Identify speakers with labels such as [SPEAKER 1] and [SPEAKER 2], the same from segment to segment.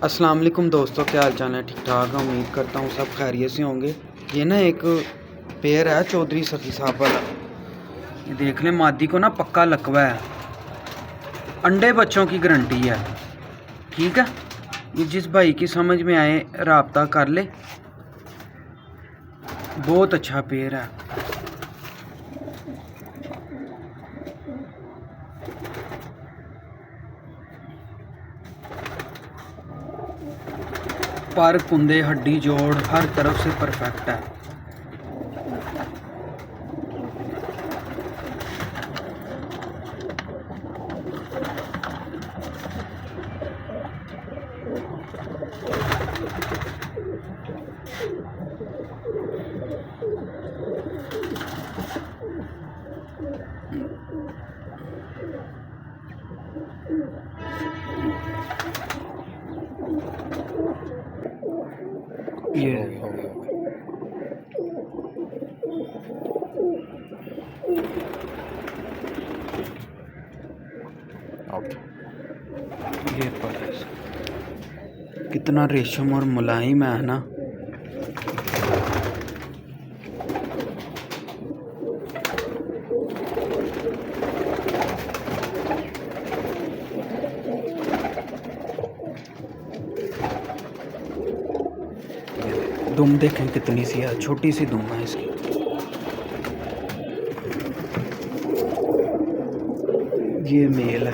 [SPEAKER 1] अस्सलाम वालेकुम दोस्तों, क्या हाल चाल है? ठीक ठाक है, उम्मीद करता हूँ सब खैरियत से होंगे। ये ना एक पेयर है चौधरी सखी साहब वाला, ये देख लें। मादी को ना पक्का लकवा है, अंडे बच्चों की गारंटी है। ठीक है, ये जिस भाई की समझ में आए राब्ता कर ले, बहुत अच्छा पेयर है। पर कुंदे हड्डी जोड़ हर तरफ से परफेक्ट है। ये ये पर कितना रेशम और मुलायम है ना। दुम देखें कितनी सी है, छोटी सी दुम है इसकी। ये मेल है।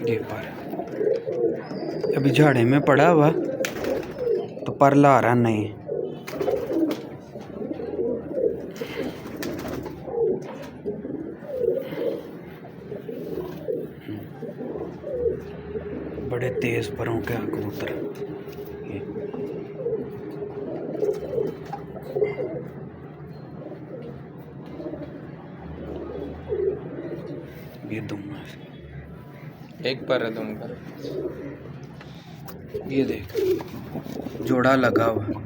[SPEAKER 1] ये पर अभी झाड़े में पड़ा हुआ तो पर ला रहा नहीं। बड़े तेज परों के कबूतर। ये दुम है,
[SPEAKER 2] एक पर है तुम पर।
[SPEAKER 1] ये देख जोड़ा लगा हुआ।